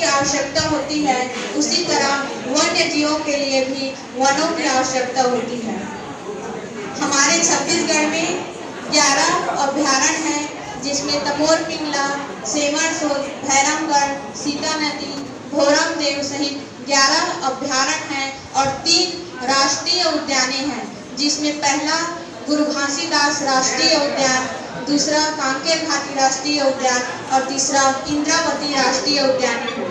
की आवश्यकता होती है, उसी तरह वन्य जीवों के लिए भी वनों की आवश्यकता होती है। हमारे छत्तीसगढ़ में 11 अभ्यारण्य हैं, जिसमें तमोर पिंगला, सेमरसोल, भैरमगढ़, सीता नदी, भोरमदेव सहित 11 अभ्यारण्य हैं और 3 राष्ट्रीय उद्याने हैं, जिसमें पहला गुरु घासीदास राष्ट्रीय उद्यान, दूसरा कांकेर घाटी राष्ट्रीय उद्यान और तीसरा इंद्रावती राष्ट्रीय उद्यान है।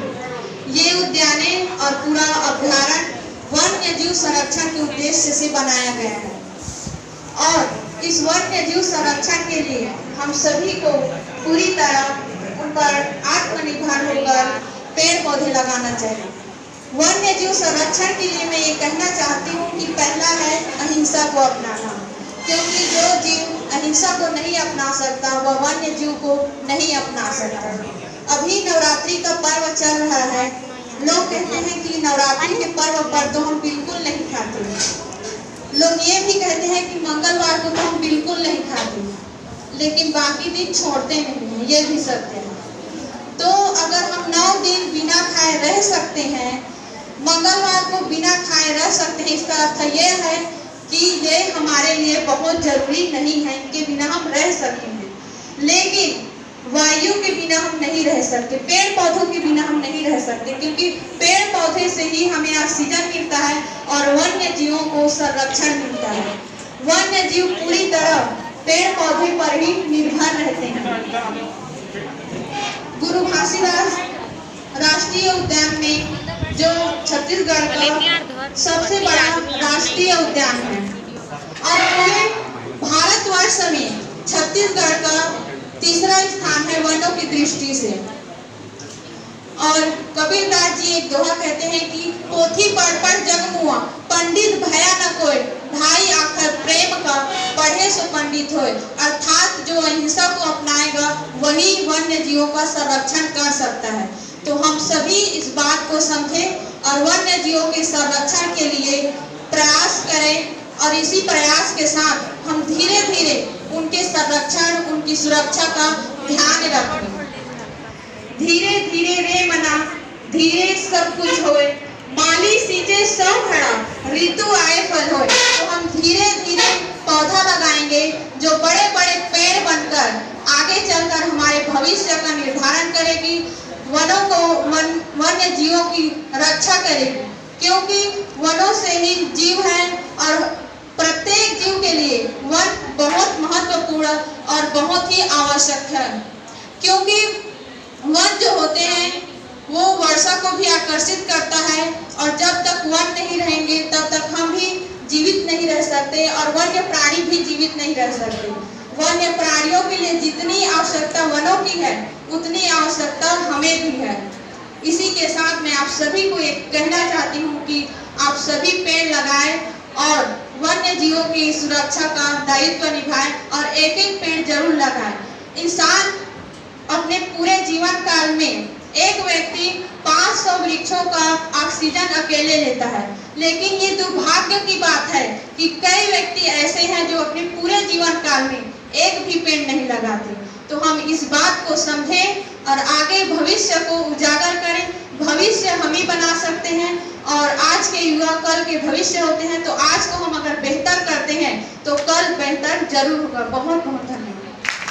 ये उद्याने और पूरा अभ्यारण्य वन्य जीव संरक्षण के उद्देश्य से बनाया गया है और इस वन्य जीव संरक्षण के लिए हम सभी को पूरी तरह उन पर आत्मनिर्भर होकर पेड़ पौधे लगाना चाहिए। वन्य जीव संरक्षण के लिए मैं ये कहना चाहती हूँ कि पहला है अहिंसा को अपनाना, क्योंकि जो जीव अहिंसा को नहीं अपना सकता वह वन्य जीव को नहीं अपना सकता। अभी नवरात्रि का पर्व चल रहा है, लोग कहते हैं कि नवरात्रि के पर्व पर तो हम बिल्कुल नहीं खाते, लोग ये भी कहते हैं कि मंगलवार को तो हम बिल्कुल नहीं खाते, लेकिन बाकी दिन छोड़ते नहीं हैं, ये भी सत्य है। तो अगर हम 9 दिन बिना खाए रह सकते हैं, मंगलवार को बिना खाए रह सकते हैं, इसका अर्थ ये है कि ये हमारे लिए बहुत जरूरी नहीं है, इनके बिना हम रह सकेंगे। लेकिन वायु के बिना हम नहीं रह सकते, पेड़ पौधों के बिना हम नहीं रह सकते, क्योंकि पेड़ पौधे से ही हमें ऑक्सीजन मिलता है और वन्य जीवों को संरक्षण मिलता है। वन्य जीव पूरी तरह पेड़ पौधे पर ही निर्भर रहते हैं। गुरु घासीदास राष्ट्रीय उद्यान में जो छत्तीसगढ़ का सबसे बड़ा राष्ट्रीय उद्यान है और पूरे भारतवर्ष में छत्तीसगढ़ का तीसरा स्थान है वनों की दृष्टि से। और कबीरदास जी एक दोहा कहते हैं कि पोथी पढ़ जग मुआ, पंडित भया न कोई, ढाई आखर प्रेम का, पढ़े सो पंडित होए। अर्थात जो अहिंसा को अपनाएगा वही वन्य जीवों का संरक्षण कर सकता है। तो हम सभी इस बात को समझें और वन्य जीवों के संरक्षण के लिए प्रयास करें और इसी प्रयास के साथ हम धीरे धीरे उनके संरक्षण, उनकी सुरक्षा का ध्यान रखें। धीरे धीरे रे मना, धीरे सब कुछ होए, माली सींचे सब घड़ा, ऋतु आए फल होए। तो हम धीरे धीरे पौधा लगाएंगे जो बड़े बड़े पेड़ बनकर आगे चलकर हमारे भविष्य का निर्धारण करेगी, वनों को वन्य जीवों की रक्षा करेगी, क्योंकि वनों से ही जीव है और प्रत्येक जीव के लिए वन बहुत महत्वपूर्ण और बहुत ही आवश्यक है। क्योंकि वन जो होते हैं वो वर्षा को भी आकर्षित करता है और जब तक वन नहीं रहेंगे तब तक हम भी जीवित नहीं रह सकते और वन्य प्राणी भी जीवित नहीं रह सकते। वन्य प्राणियों के लिए जितनी आवश्यकता वनों की है उतनी आवश्यकता हमें भी है। इसी के साथ मैं आप सभी को एक कहना चाहती हूँ कि आप सभी पेड़ लगाएं और वन्य जीवों की सुरक्षा का दायित्व निभाएं और एक एक पेड़ जरूर लगाएं। इंसान अपने पूरे जीवन काल में एक व्यक्ति 500 वृक्षों का ऑक्सीजन अकेले लेता है, लेकिन ये दुर्भाग्य की बात है कि कई व्यक्ति ऐसे हैं जो अपने पूरे जीवन काल में एक भी पेड़ नहीं लगाते। तो हम इस बात को समझें और आगे भविष्य को उजागर करें। भविष्य हम ही बना सकते हैं और आज के युवा कल के भविष्य होते हैं। तो आज को हम अगर बेहतर करते हैं तो कल बेहतर जरूर होगा। बहुत बहुत धन्यवाद।